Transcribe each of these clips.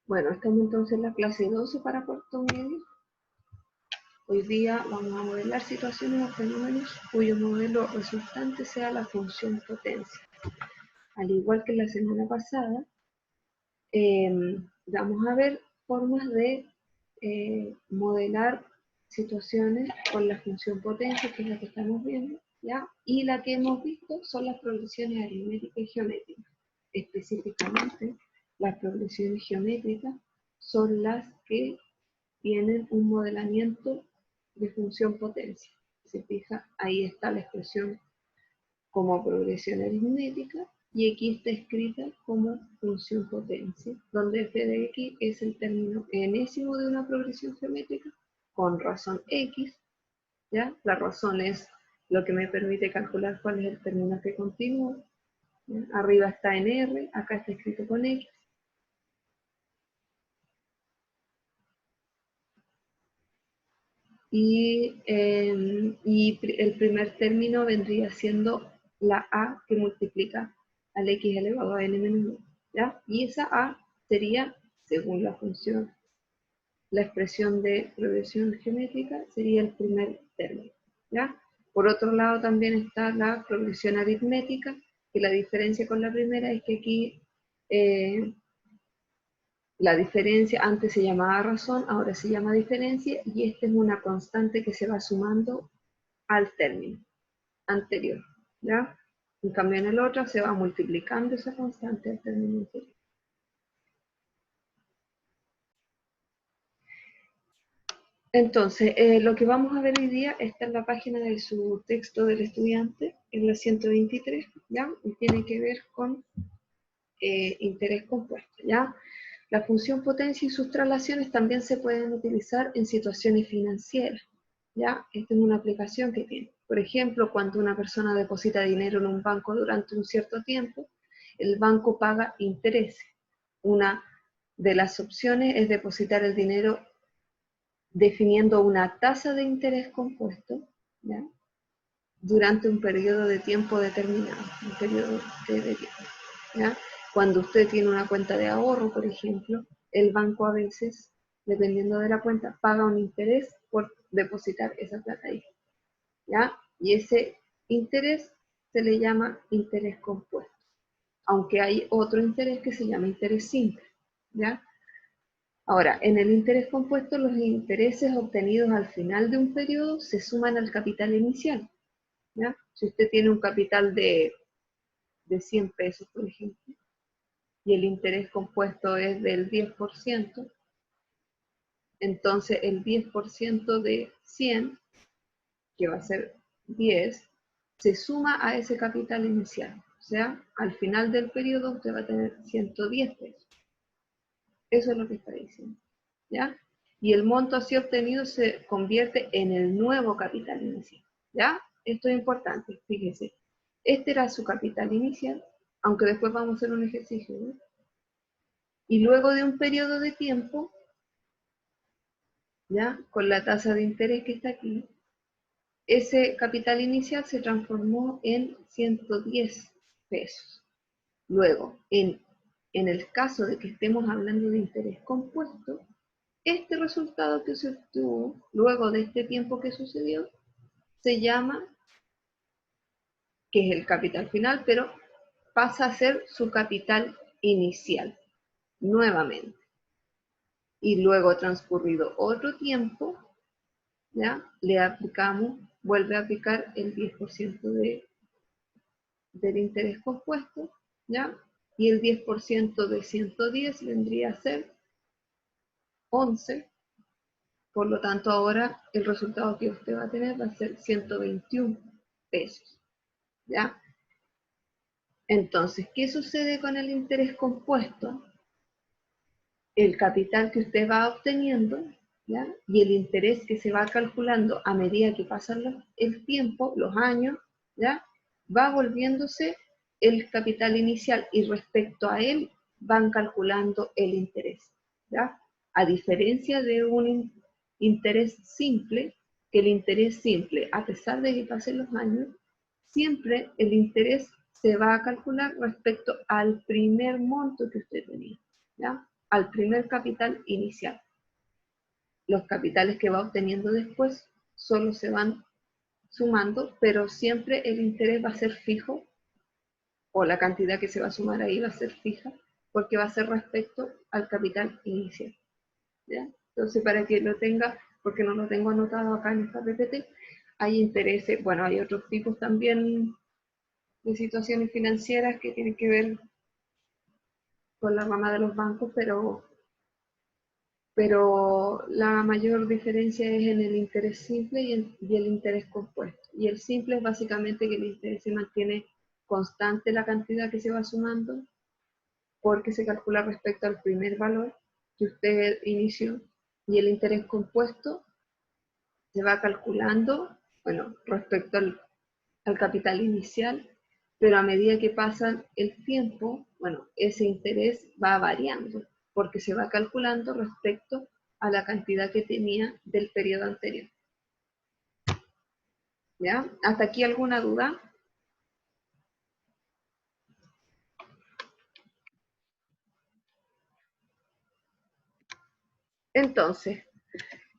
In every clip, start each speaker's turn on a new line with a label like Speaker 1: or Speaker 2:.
Speaker 1: Bueno, estamos entonces en la clase 12 para cuarto medio. Hoy día vamos a modelar situaciones o fenómenos cuyo modelo resultante sea la función potencia. Al igual que la semana pasada, vamos a ver formas de modelar situaciones con la función potencia, que es la que estamos viendo, ¿ya? Y la que hemos visto son las progresiones aritméticas y geométricas. Específicamente, las progresiones geométricas son las que tienen un modelamiento de función potencia. Se fija, ahí está la expresión como progresión aritmética y aquí está escrita como función potencia, donde f de x es el término enésimo de una progresión geométrica con razón x, ¿ya? La razón es lo que me permite calcular cuál es el término que continúa. ¿Ya? Arriba está en R, acá está escrito con x. Y el primer término vendría siendo la a que multiplica al x elevado a n menos 1, ¿ya? Y esa a sería, según la función, la expresión de progresión geométrica, sería el primer término, ¿ya? Por otro lado también está la progresión aritmética, que la diferencia con la primera es que aquí la diferencia antes se llamaba razón, ahora se llama diferencia, y esta es una constante que se va sumando al término anterior, ¿ya? En cambio en el otro se va multiplicando esa constante al término anterior. Entonces, lo que vamos a ver hoy día está en la página de su texto del estudiante, en la 123, ¿ya? Y tiene que ver con interés compuesto, ¿ya? La función potencia y sus traslaciones también se pueden utilizar en situaciones financieras, ¿ya? Esta es una aplicación que tiene. Por ejemplo, cuando una persona deposita dinero en un banco durante un cierto tiempo, el banco paga intereses. Una de las opciones es depositar el dinero definiendo una tasa de interés compuesto, ¿ya? Durante un periodo de tiempo determinado, un periodo de tiempo, ¿ya? Cuando usted tiene una cuenta de ahorro, por ejemplo, el banco a veces, dependiendo de la cuenta, paga un interés por depositar esa plata ahí, ¿ya? Y ese interés se le llama interés compuesto, aunque hay otro interés que se llama interés simple, ¿ya? Ahora, en el interés compuesto, los intereses obtenidos al final de un periodo se suman al capital inicial, ¿ya? Si usted tiene un capital de 100 pesos, por ejemplo, y el interés compuesto es del 10%, entonces el 10% de 100, que va a ser 10, se suma a ese capital inicial. O sea, al final del periodo usted va a tener 110 pesos. Eso es lo que está diciendo, ¿ya? Y el monto así obtenido se convierte en el nuevo capital inicial, ¿ya? Esto es importante, fíjese. Este era su capital inicial, aunque después vamos a hacer un ejercicio, ¿no? Y luego de un periodo de tiempo, ¿ya? Con la tasa de interés que está aquí, ese capital inicial se transformó en 110 pesos. Luego, en el caso de que estemos hablando de interés compuesto, este resultado que se obtuvo luego de este tiempo que sucedió se llama, que es el capital final, pero pasa a ser su capital inicial, nuevamente. Y luego transcurrido otro tiempo, ¿ya? Le aplicamos, vuelve a aplicar el 10% del interés compuesto, ¿ya? Y el 10% de 110 vendría a ser 11. Por lo tanto, ahora el resultado que usted va a tener va a ser 121 pesos, ¿ya? Entonces, ¿qué sucede con el interés compuesto? El capital que usted va obteniendo, ¿ya? Y el interés que se va calculando a medida que pasa el tiempo, los años, ¿ya? Va volviéndose el capital inicial y respecto a él van calculando el interés, ¿ya? A diferencia de un interés simple, que el interés simple, a pesar de que pasen los años, siempre el interés se va a calcular respecto al primer monto que usted tenía, ¿ya? al primer capital inicial. Los capitales que va obteniendo después solo se van sumando, pero siempre el interés va a ser fijo, o la cantidad que se va a sumar ahí va a ser fija, porque va a ser respecto al capital inicial. ¿Ya? Entonces, para que lo tenga, porque no lo tengo anotado acá en esta PPT, hay intereses, bueno, hay otros tipos también de situaciones financieras que tienen que ver con la rama de los bancos, pero la mayor diferencia es en el interés simple y el interés compuesto. Y el simple es básicamente que el interés se mantiene constante la cantidad que se va sumando, porque se calcula respecto al primer valor que usted inició, y el interés compuesto se va calculando, bueno, respecto al capital inicial, pero a medida que pasa el tiempo, bueno, ese interés va variando, porque se va calculando respecto a la cantidad que tenía del periodo anterior. ¿Ya? ¿Hasta aquí alguna duda? Entonces,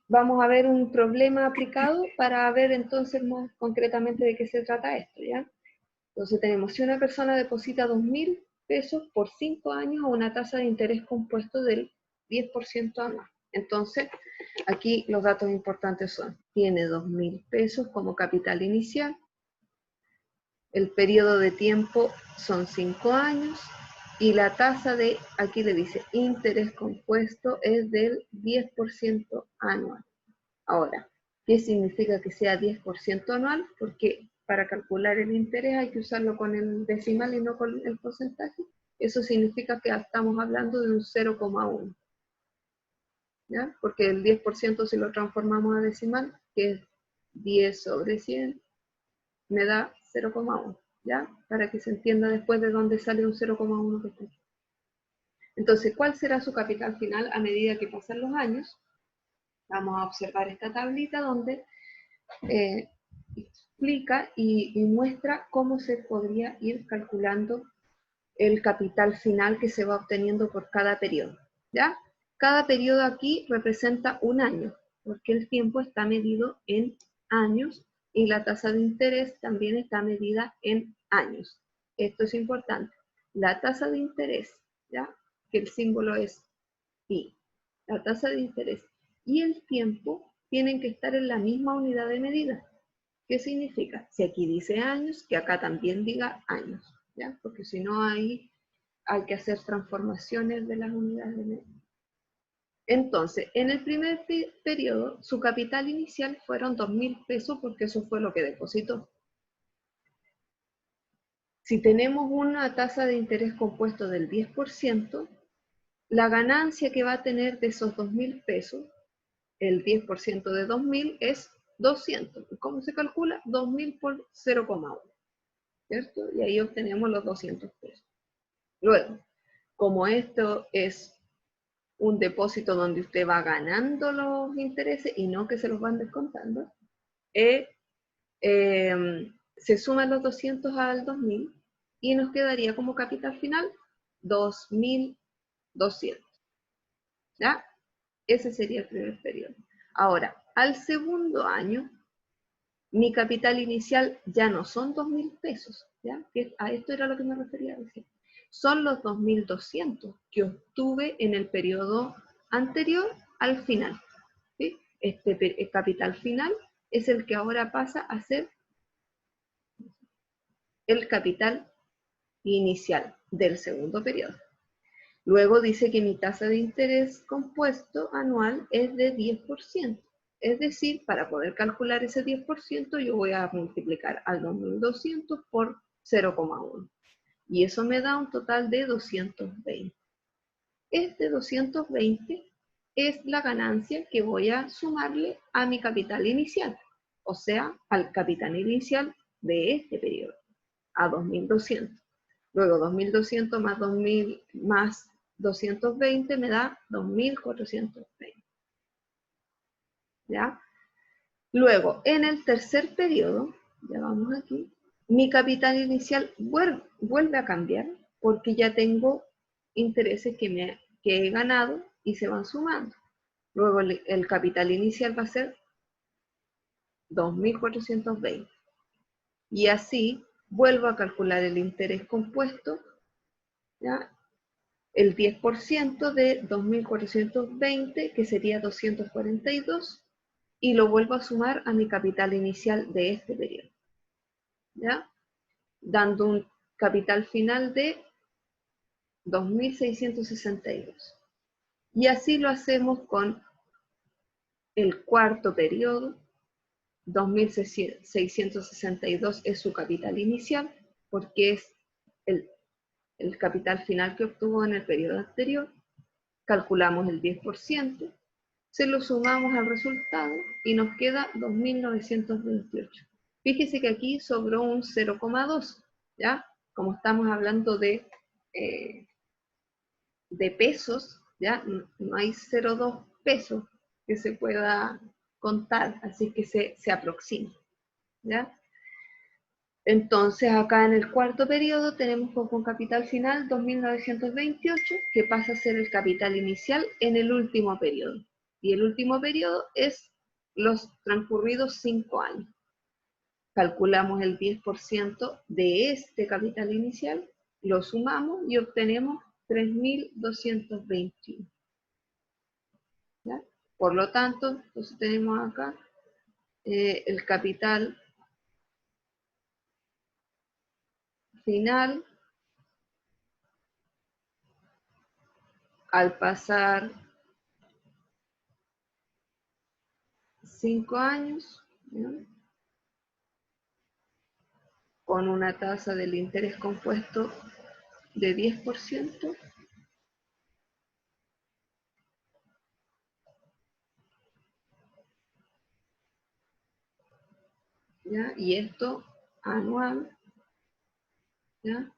Speaker 1: vamos a ver un problema aplicado para ver entonces más concretamente de qué se trata esto, ¿ya? Entonces tenemos, si una persona deposita 2.000 pesos por 5 años a una tasa de interés compuesto del 10% anual. Entonces, aquí los datos importantes son, tiene 2.000 pesos como capital inicial, el periodo de tiempo son 5 años, y la tasa de, aquí le dice, interés compuesto es del 10% anual. Ahora, ¿qué significa que sea 10% anual? Porque para calcular el interés hay que usarlo con el decimal y no con el porcentaje. Eso significa que estamos hablando de un 0,1. ¿Ya? Porque el 10% si lo transformamos a decimal, que es 10 sobre 100, me da 0,1. ¿Ya? Para que se entienda después de dónde sale un 0,1 que está aquí. Entonces, ¿cuál será su capital final a medida que pasan los años? Vamos a observar esta tablita donde explica y muestra cómo se podría ir calculando el capital final que se va obteniendo por cada periodo. ¿Ya? Cada periodo aquí representa un año, porque el tiempo está medido en años y la tasa de interés también está medida en años. Esto es importante. La tasa de interés, ¿ya? Que el símbolo es pi. La tasa de interés y el tiempo tienen que estar en la misma unidad de medida. ¿Qué significa? Si aquí dice años, que acá también diga años, ¿ya? Porque si no hay que hacer transformaciones de las unidades de medida. Entonces, en el primer periodo, su capital inicial fueron 2.000 pesos porque eso fue lo que depositó. Si tenemos una tasa de interés compuesto del 10%, la ganancia que va a tener de esos 2.000 pesos, el 10% de 2.000 es 200. ¿Cómo se calcula? 2.000 por 0,1. ¿Cierto? Y ahí obtenemos los 200 pesos. Luego, como esto es un depósito donde usted va ganando los intereses y no que se los van descontando, se suman los 200 al 2.000 y nos quedaría como capital final 2.200. ¿Ya? Ese sería el primer periodo. Ahora, al segundo año, mi capital inicial ya no son 2.000 pesos, ¿ya? A esto era lo que me refería a decir. Son los 2.200 que obtuve en el periodo anterior al final. ¿Sí? El capital final es el que ahora pasa a ser el capital inicial del segundo periodo. Luego dice que mi tasa de interés compuesto anual es de 10%. Es decir, para poder calcular ese 10%, yo voy a multiplicar al 2.200 por 0,1. Y eso me da un total de 220. Este 220 es la ganancia que voy a sumarle a mi capital inicial, o sea, al capital inicial de este periodo, a 2.200. Luego 2.200 más 2.000 más 220 me da 2.420. ¿Ya? Luego, en el tercer periodo, ya vamos aquí, mi capital inicial vuelve a cambiar porque ya tengo intereses que me que he ganado y se van sumando. Luego el capital inicial va a ser 2.420. Y así vuelvo a calcular el interés compuesto, ¿ya? El 10% de 2.420, que sería 242, y lo vuelvo a sumar a mi capital inicial de este periodo, ¿ya? Dando un capital final de 2.662. Y así lo hacemos con el cuarto periodo. 2.662 es su capital inicial, porque es el capital final que obtuvo en el periodo anterior. Calculamos el 10%, se lo sumamos al resultado y nos queda 2.928. Fíjese que aquí sobró un 0,2, ¿ya? Como estamos hablando de pesos, ¿ya? No hay 0,2 pesos que se pueda contar, así que se aproxima, ¿ya? Entonces acá en el cuarto periodo tenemos como capital final 2.928, que pasa a ser el capital inicial en el último periodo. Y el último periodo es los transcurridos 5 años. Calculamos el 10% de este capital inicial, lo sumamos y obtenemos 3.221. ¿Ya? Por lo tanto, entonces tenemos acá el capital final al pasar 5 años, ¿ya? Con una tasa del interés compuesto de 10%, ¿ya? Y esto anual, ¿ya?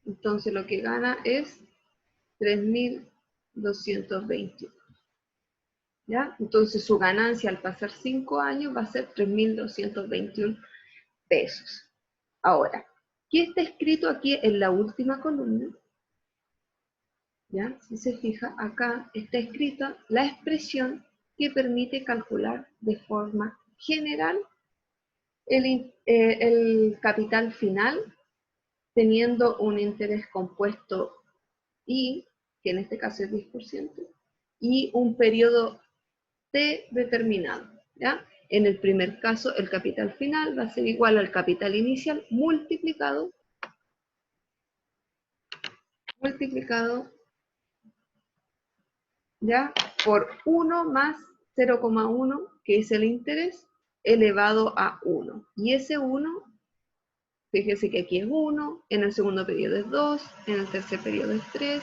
Speaker 1: Entonces lo que gana es 3.221, ¿ya? Entonces su ganancia al pasar 5 años va a ser 3.221 pesos. Ahora, ¿qué está escrito aquí en la última columna? ¿Ya? Si se fija, acá está escrita la expresión que permite calcular de forma general el capital final, teniendo un interés compuesto I, que en este caso es 10%, y un periodo T determinado, ¿ya? En el primer caso, el capital final va a ser igual al capital inicial multiplicado ¿ya? Por 1 más 0,1, que es el interés, elevado a 1. Y ese 1, fíjese que aquí es 1, en el segundo periodo es 2, en el tercer periodo es 3,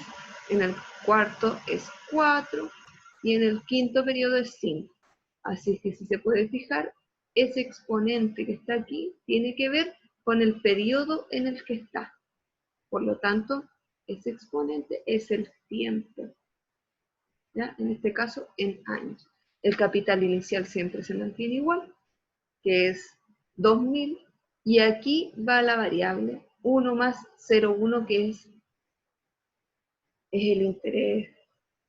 Speaker 1: en el cuarto es 4, y en el quinto periodo es 5. Así que si se puede fijar, ese exponente que está aquí tiene que ver con el periodo en el que está. Por lo tanto, ese exponente es el tiempo, ¿ya? En este caso, en años. El capital inicial siempre se mantiene igual, que es 2.000, y aquí va la variable 1 más 0,1, que es el interés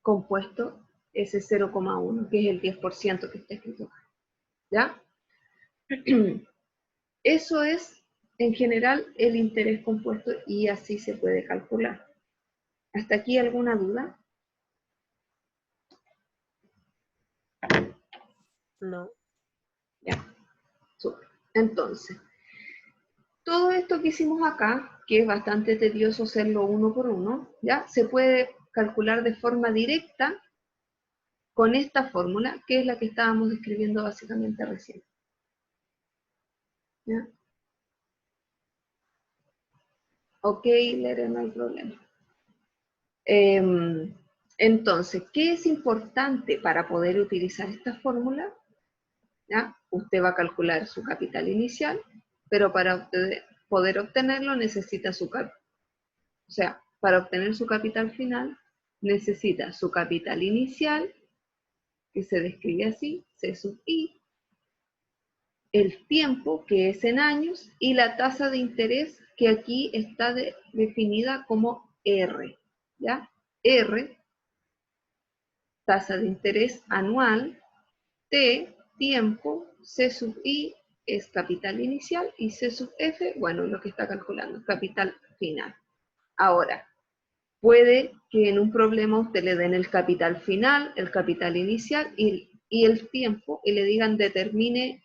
Speaker 1: compuesto, ese 0,1, que es el 10% que está escrito acá, ¿ya? Eso es, en general, el interés compuesto, y así se puede calcular. ¿Hasta aquí alguna duda?
Speaker 2: No.
Speaker 1: Ya, súper. Entonces, todo esto que hicimos acá, que es bastante tedioso hacerlo uno por uno, ¿ya? Se puede calcular de forma directa con esta fórmula, que es la que estábamos describiendo básicamente recién, ¿ya? Ok, Lere, no hay problema. Entonces, ¿qué es importante para poder utilizar esta fórmula? ¿Ya? Usted va a calcular su capital inicial, pero para poder obtenerlo necesita su capital. O sea, para obtener su capital final, necesita su capital inicial, que se describe así, C sub I, el tiempo, que es en años, y la tasa de interés, que aquí está definida como R, ¿ya? R tasa de interés anual, T, tiempo, C sub I es capital inicial y C sub F, bueno, lo que está calculando, capital final. Ahora, puede que en un problema usted le den el capital final, el capital inicial y el tiempo y le digan determine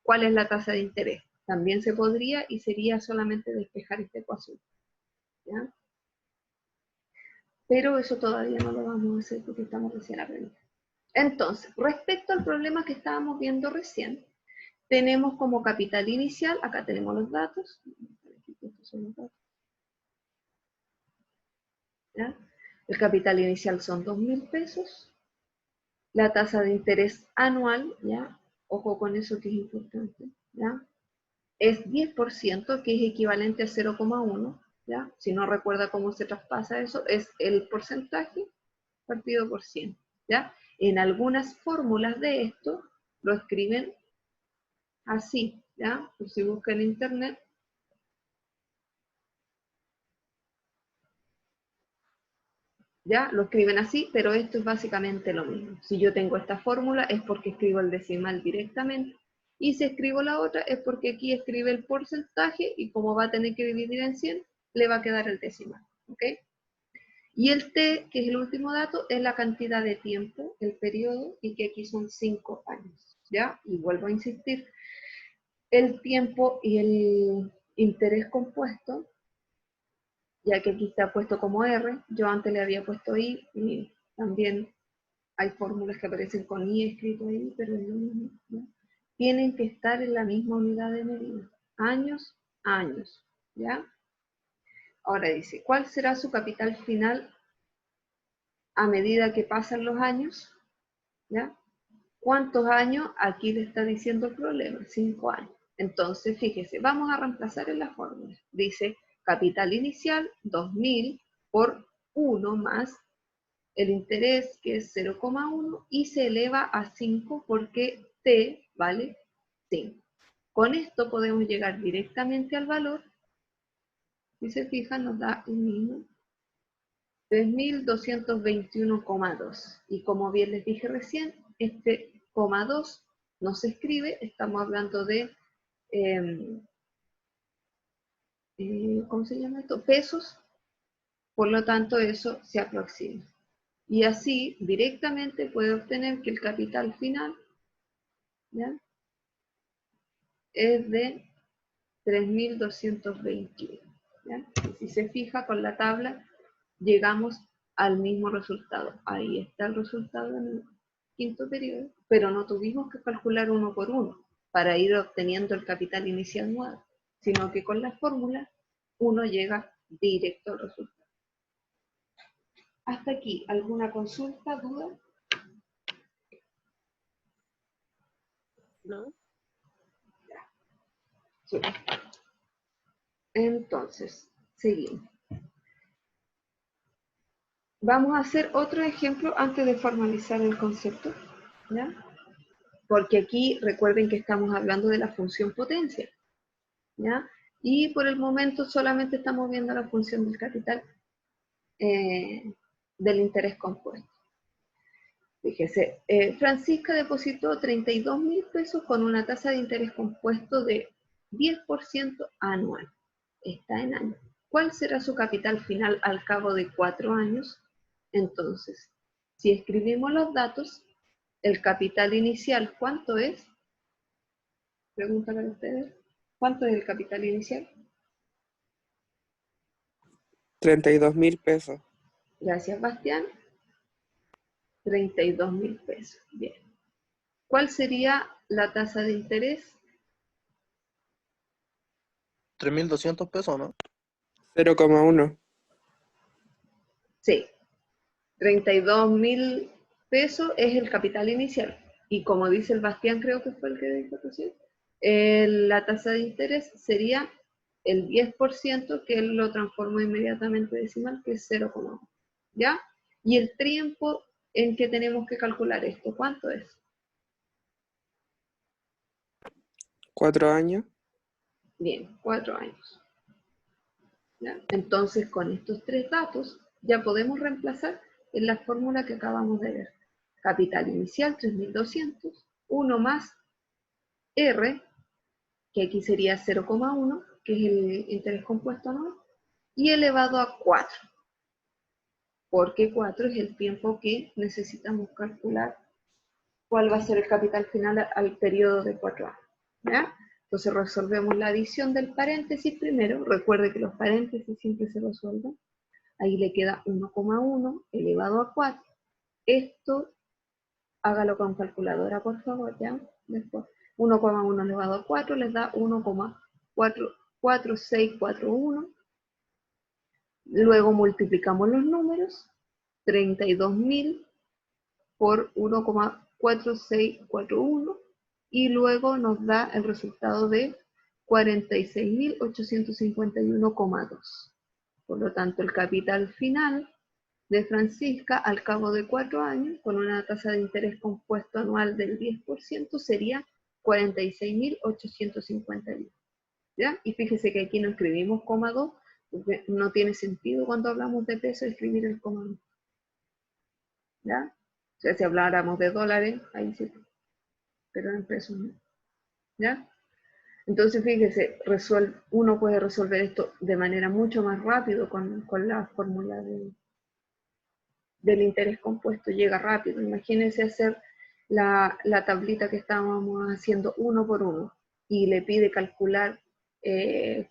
Speaker 1: cuál es la tasa de interés. También se podría y sería solamente despejar esta ecuación, ¿ya? Pero eso todavía no lo vamos a hacer porque estamos recién aprendiendo. Entonces, respecto al problema que estábamos viendo recién, tenemos como capital inicial, acá tenemos los datos, ¿ya? El capital inicial son 2.000 pesos, la tasa de interés anual, ¿ya? Ojo con eso que es importante, ¿ya? Es 10%, que es equivalente a 0,1, ¿ya? Si no recuerda cómo se traspasa eso, es el porcentaje partido por 100, ¿ya? En algunas fórmulas de esto lo escriben así, ¿ya? Pues si busca en internet, ¿ya? Lo escriben así, pero esto es básicamente lo mismo. Si yo tengo esta fórmula es porque escribo el decimal directamente, y si escribo la otra es porque aquí escribe el porcentaje y como va a tener que dividir en 100, le va a quedar el decimal, ¿ok? Y el T, que es el último dato, es la cantidad de tiempo, el periodo, y que aquí son 5 años, ¿ya? Y vuelvo a insistir, el tiempo y el interés compuesto, ya que aquí está puesto como R, yo antes le había puesto I, y también hay fórmulas que aparecen con I escrito ahí, pero es lo mismo, ¿no? Tienen que estar en la misma unidad de medida, años, años, ¿ya? Ahora dice, ¿cuál será su capital final a medida que pasan los años? ¿Ya? ¿Cuántos años? Aquí le está diciendo el problema, 5 años. Entonces, fíjese, vamos a reemplazar en la fórmula. Dice, capital inicial, 2.000 por 1 más el interés, que es 0,1, y se eleva a 5 porque T vale 5. Con esto podemos llegar directamente al valor. Si se fijan, nos da el mismo 3.221,2. Y como bien les dije recién, este coma 2 no se escribe, estamos hablando de, ¿cómo se llama esto? Pesos, por lo tanto eso se aproxima. Y así directamente puede obtener que el capital final, ¿ya?, es de 3.221. ¿Ya? Si se fija con la tabla, llegamos al mismo resultado. Ahí está el resultado en el quinto periodo, pero no tuvimos que calcular uno por uno para ir obteniendo el capital inicial nuevo, sino que con la fórmula uno llega directo al resultado. Hasta aquí, ¿alguna consulta, duda?
Speaker 2: ¿No?
Speaker 1: Sí. Entonces, seguimos. Vamos a hacer otro ejemplo antes de formalizar el concepto, ¿ya? Porque aquí recuerden que estamos hablando de la función potencia, ¿ya? Y por el momento solamente estamos viendo la función del capital del interés compuesto. Fíjese, Francisca depositó 32.000 pesos con una tasa de interés compuesto de 10% anual. Está en años. ¿Cuál será su capital final al cabo de 4 años? Entonces, si escribimos los datos, el capital inicial, ¿cuánto es? Pregunta para ustedes. ¿Cuánto es el capital inicial?
Speaker 2: 32.000 pesos.
Speaker 1: Gracias, Bastián. 32.000 pesos. Bien. ¿Cuál sería la tasa de interés?
Speaker 3: 3.200 pesos, ¿no?
Speaker 2: 0,1.
Speaker 1: Sí. 32.000 pesos es el capital inicial. Y como dice el Bastián, creo que fue el que dijo recién, la tasa de interés sería el 10%, que él lo transformó inmediatamente decimal, que es 0,1. ¿Ya? Y el tiempo en que tenemos que calcular esto, ¿cuánto es?
Speaker 2: 4 años.
Speaker 1: Bien, 4 años. ¿Ya? Entonces, con estos tres datos, ya podemos reemplazar en la fórmula que acabamos de ver. capital inicial 3.200, 1 más R, que aquí sería 0,1, que es el interés compuesto anual, y elevado a 4, porque 4 es el tiempo que necesitamos calcular cuál va a ser el capital final al periodo de 4 años. ¿Ya? Entonces resolvemos la adición del paréntesis primero. Recuerde que los paréntesis siempre se resuelven. Ahí le queda 1,1 elevado a 4. Esto, hágalo con calculadora, por favor, ¿ya? Después, 1,1 elevado a 4 les da 1,4641. Luego multiplicamos los números, 32.000 por 1,4641, y luego nos da el resultado de 46.851,2. Por lo tanto, el capital final de Francisca al cabo de 4 años, con una tasa de interés compuesto anual del 10%, sería 46.851. ¿Ya? Y fíjese que aquí no escribimos coma 2, porque no tiene sentido cuando hablamos de peso escribir el coma 2. ¿Ya? O sea, si habláramos de dólares, ahí sí, pero en pesos no. ¿Ya? Entonces, fíjese, uno puede resolver esto de manera mucho más rápido con la fórmula del interés compuesto. Llega rápido. Imagínense hacer la tablita que estábamos haciendo uno por uno y le pide calcular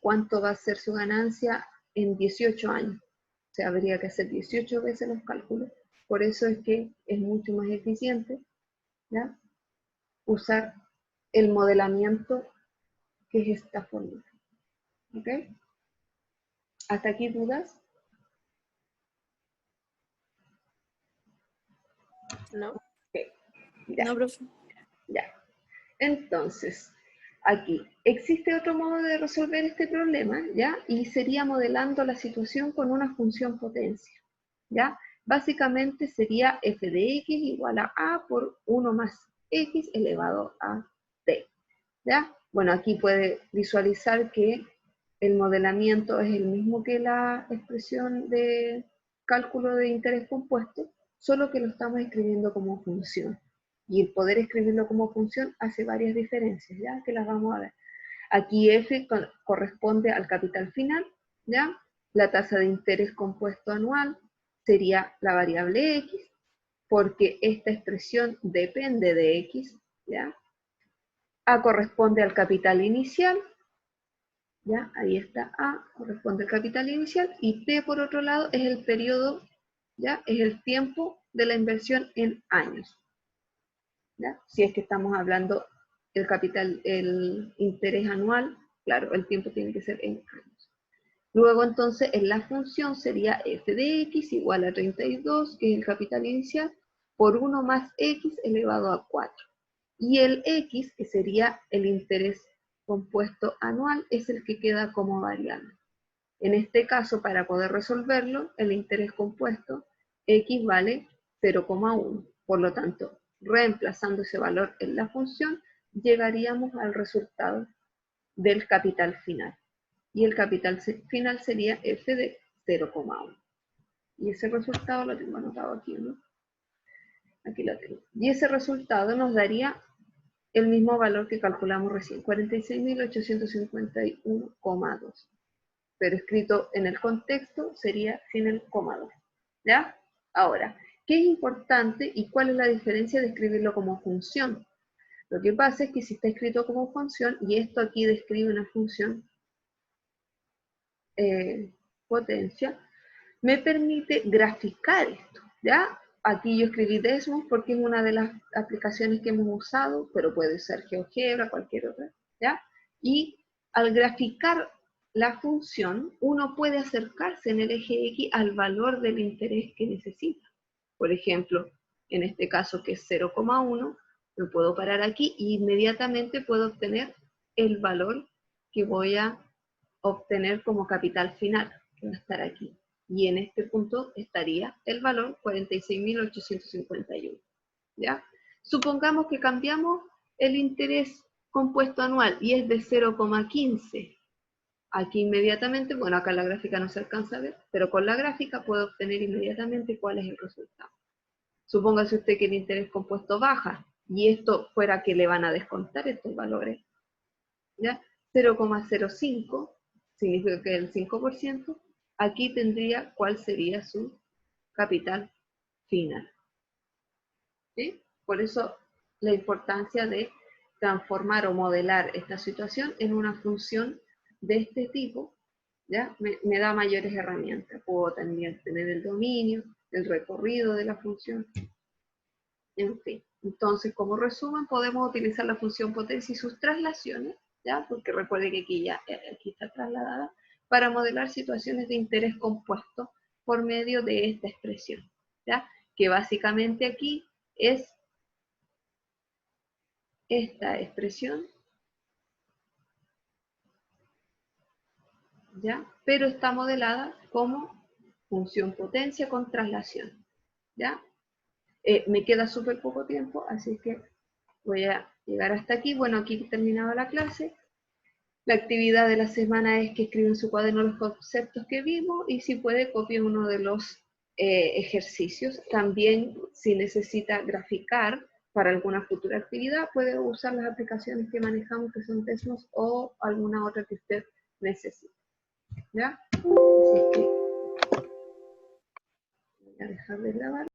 Speaker 1: cuánto va a ser su ganancia en 18 años. O sea, habría que hacer 18 veces los cálculos. Por eso es que es mucho más eficiente, ¿ya?, usar el modelamiento, que es esta fórmula. ¿Ok? ¿Hasta aquí dudas?
Speaker 4: No.
Speaker 1: Okay. Ya.
Speaker 4: No, profe.
Speaker 1: Ya. Entonces, aquí existe otro modo de resolver este problema, ¿ya? Y sería modelando la situación con una función potencia, ¿ya? Básicamente sería f de x igual a por 1 más x elevado a t, ¿ya? Bueno, aquí puede visualizar que el modelamiento es el mismo que la expresión de cálculo de interés compuesto, solo que lo estamos escribiendo como función. Y el poder escribirlo como función hace varias diferencias, ¿ya? Que las vamos a ver. Aquí f corresponde al capital final, ¿ya? La tasa de interés compuesto anual sería la variable x, porque esta expresión depende de x, ¿ya? A corresponde al capital inicial, ¿ya? Ahí está A, corresponde al capital inicial, y T, por otro lado, es el periodo, ¿ya? Es el tiempo de la inversión en años, ¿ya? Si es que estamos hablando el interés anual, claro, el tiempo tiene que ser en años. Luego, entonces, en la función sería f de x igual a 32, que es el capital inicial, por 1 más x elevado a 4. Y el x, que sería el interés compuesto anual, es el que queda como variable. En este caso, para poder resolverlo, el interés compuesto x vale 0,1. Por lo tanto, reemplazando ese valor en la función, llegaríamos al resultado del capital final. Y el capital final sería f de 0,1. Y ese resultado lo tengo anotado aquí, ¿no? Aquí lo tengo. Y ese resultado nos daría el mismo valor que calculamos recién, 46.851,2. Pero escrito en el contexto sería sin el coma 2. ¿Ya? Ahora, ¿qué es importante y cuál es la diferencia de escribirlo como función? Lo que pasa es que si está escrito como función, y esto aquí describe una función potencia, me permite graficar esto, ¿ya? Aquí yo escribí Desmos porque es una de las aplicaciones que hemos usado, pero puede ser GeoGebra, cualquier otra, ¿ya? Y al graficar la función, uno puede acercarse en el eje X al valor del interés que necesita. Por ejemplo, en este caso que es 0,1, me puedo parar aquí e inmediatamente puedo obtener el valor que voy a obtener como capital final, que va a estar aquí. Y en este punto estaría el valor 46.851, ¿ya? Supongamos que cambiamos el interés compuesto anual y es de 0,15. Aquí inmediatamente, bueno, acá en la gráfica no se alcanza a ver, pero con la gráfica puedo obtener inmediatamente cuál es el resultado. Supóngase usted que el interés compuesto baja, y esto fuera que le van a descontar estos valores, ¿ya? 0,05 significa que el 5%, aquí tendría cuál sería su capital final. ¿Sí? Por eso la importancia de transformar o modelar esta situación en una función de este tipo, ¿ya? Me da mayores herramientas. Puedo también tener el dominio, el recorrido de la función, en fin. Entonces, como resumen, podemos utilizar la función potencia y sus traslaciones, ¿ya? Porque recuerde que aquí está trasladada, para modelar situaciones de interés compuesto por medio de esta expresión, ¿ya? Que básicamente aquí es esta expresión, ¿ya? Pero está modelada como función potencia con traslación, ¿ya? Me queda súper poco tiempo, así que voy a llegar hasta aquí. Bueno, aquí terminaba la clase. La actividad de la semana es que escriba en su cuaderno los conceptos que vimos y si puede copie uno de los ejercicios. También si necesita graficar para alguna futura actividad, puede usar las aplicaciones que manejamos que son Desmos o alguna otra que usted necesite. ¿Ya? Así que voy a dejar de grabar.